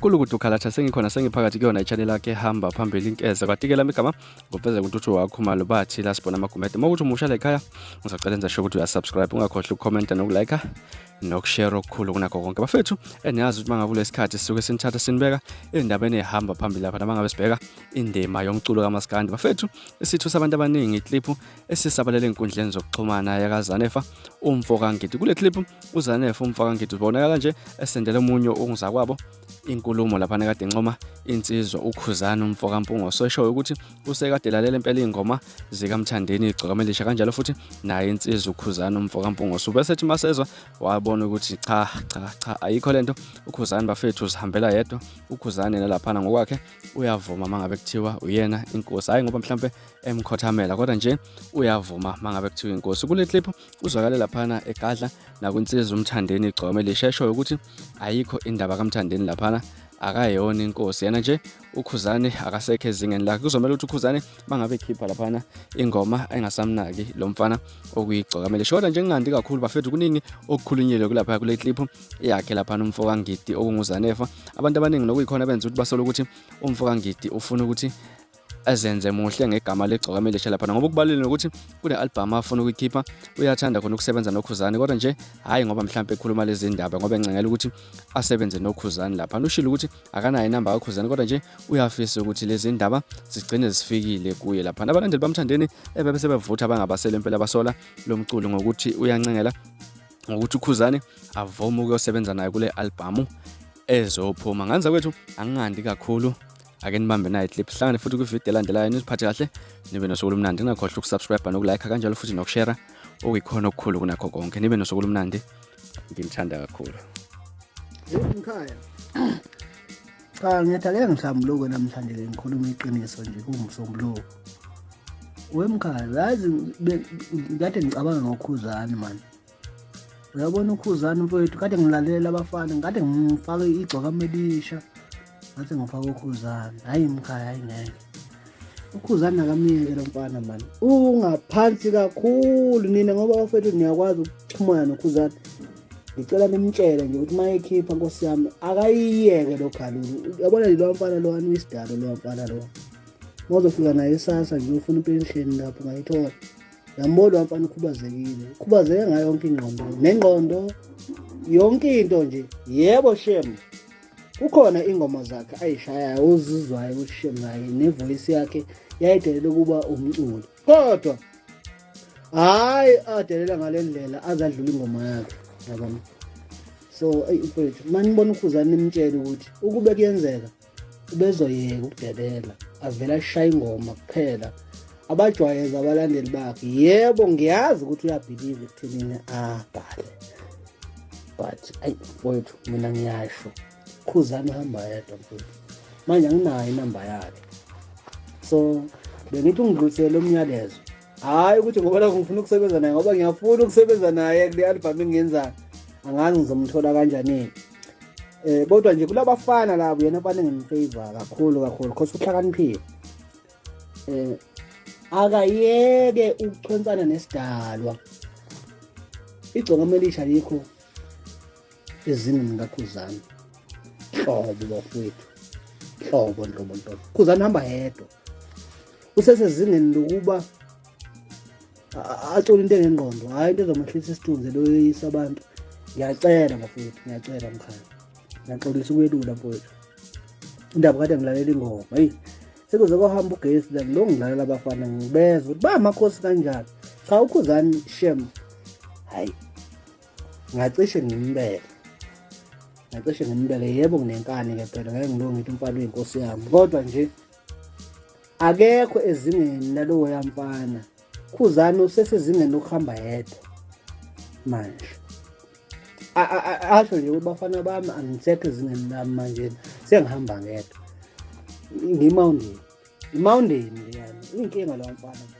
kakhulu ukuthi ukhalatha sengikhona sengiphakathi kuyona i-channel yakhe hamba phambili inkeza kwatikela igama ngofeza ukuthi wakho malo bathi la sibona amagumede mawukuthi umusha la ekhaya ngisacela enza sure ukuthi uyasubscribe ungakhohlwa ukucomment nokulike nokushare okukhulu kunakho konke bafethu eniyazi ukuthi mangabe lesikhathi sisuke sinithatha sinibeka endabeni ehamba phambili lapha mangabe sibheka indima yomculo kaMaskandi bafethu isithu sabantu abaningi iClip esisabalele enkundleni zokuxhumana yakaZanefa umfo kaNgidi kule clip uZanefa umfo kaNgidi ubonakala kanje esendele umunyo ongizakwabo inkulumo lapha nekade encoma insizwa uKhuzani umfo kaMpungo sesho ukuthi usekade lalela impela ingoma zikaMthandeni iGcokama Elisha kanjalo futhi naye insizwa uKhuzani umfo kaMpungo subesethi masezwa wabona ukuthi cha ayikho lento uKhuzani bafethu uzihambela yedwa uKhuzani nalapha ngokwakhe uyavuma mangabe kuthiwa uyena inkosi hayi ngoba mhlambe emkhothamela kodwa nje uyavuma mangabe kuthiwa inkosi kule clip uzwakala lapha egadla nakunsizwa uMthandeni iGcokama Elisha esho ukuthi ayikho indaba kaMthandeni lapha akayona inkosi yena nje uKhuzani akasekho ezingeni lakhe kuzomela ukuthi uKhuzani mangabe ekhipha lapha ingoma engasamnaki lo mfana okuyiGcokama Elisha kodwa nje ngingandi kakhulu bafethu kuningi okukhulunyelwe kulapha kule clip yakhe lapha umfo kaNgidi okunguZanefa abantu abaningi nokuyikhona benza ukuthi basola ukuthi umfo kaNgidi ufuna ukuthi azenze muhle ngegama leGcokama Elisha lapha ngoba kubalulekile ukuthi kule album afuna ukuyikhipha uyathanda khona ukusebenza noKhuzani kodwa nje hayi ngoba mhlambe ekhuluma lezi ndaba ngoba encengela ukuthi asebenze noKhuzani lapha ushilo ukuthi akanayo inamba kaKhuzani kodwa nje uyafisa ukuthi lezi ndaba zigcine zifikile kuye lapha abalandeli bamthandeni ebese bevutha abangabasele impela Basola lomculo ngokuthi uyancengela ngokuthi uKhuzani avuma ukuyosebenza naye kule album ezophuma nganza kwethu angingandi kakhulu ake nibambe nayo iClip hlangane futhi kwivideo elandelayo nisiphathe kahle nibe nosuku olumnandi ngakhohlwa ukusubscribe nokulike kanjalo futhi nokushare okuyikhona okukhulu kunakho konke nibe nosuku olumnandi ngimthanda kakhulu ekhaya cha ngiyathaleka ngihlambuluko namhlanje ngikhuluma iqiniso nje kumsombuluko wemkhaya yazi ngade ngicabanga ngoKhuzani man uyabona uKhuzani mfowethu kade ngilalela abafana ngade ngifake iGcokama Elisha ngathi ngifaka uKhuzani hayi mkhaya hayi ngeke uKhuzani akamiyeke lo mfana man ungaphansi kakhulu nina ngoba bafethu niyakwazi ukuxhumana noKhuzani ngicela nimtshele nje ukuthi mayekhipha nkosi yami akayiyeke lo khalulu uyabona lo mfana lo anisidalo lo mfana lo mawuzofika naye esasa nje ufuna ipension lapho ngayithola yambona lo mfana ukhubazeke ngayo yonke ingqondo nengqondo yonke into nje yebo shem ukhona ingoma zakhe ayishayayo uzizwayo ushem naye nevoice yakhe yayidelela kuba umculo kodwa hayi adelela ngalendlela azadlula ingoma yakhe yabona so mfethu manibona uKhuzani nimtshela ukuthi ukube kuyenzeka ubezoyeka ukudelela avela ashaya ingoma kuphela abajwayeza abalandeli bakhe yebo ngiyazi ukuthi uyabelieve ekuthenini bhale but mfethu mina ngiyasho uKhuzani hamba yedwa mfethu manje anginayo inamba yakhe so bengithi ungidlulisele umyalezo hayi ukuthi ngoba la ngifuna ukusebenza naye ngoba ngiyafuna ukusebenza naye kule album engiyenzayo angazi ngizomthola kanjani kodwa nje kulabafana labo yena bane ngimfavor kakhulu because uhlakaniphile akayeke ukuchonsana nesidalwa iGcokama Elisha likho ezingeni kaKhuzani hlobo bafowethu hlobo uKhuzani hamba yedwa usesezingeni lokuba athola into engengqondo hayi into ezomahlisa isithunzi lo yisa abantu ngiyacela bafowethu ngiyacela mkhaya ngiyaxolisa ukwelula mfowethu indaba kade ngilalela ingoma hey sekuze kohamba ugesi la lo ngilalela abafana ngibeza ukuthi ba amakhosi kanjani cha uKhuzani shem hayi ngacishe ngimbele yebo nginenkani ke phela ngeke ngilongithi umfana wenkosi yami kodwa nje akekho ezingeni lalowo yamfana uKhuzani usesezingeni lokuhamba yedwa manje asho nje ukuthi bafana bami angisekho ezingeni lami manje sengihamba ngedwa ngimountain leyana inkinga lo mfana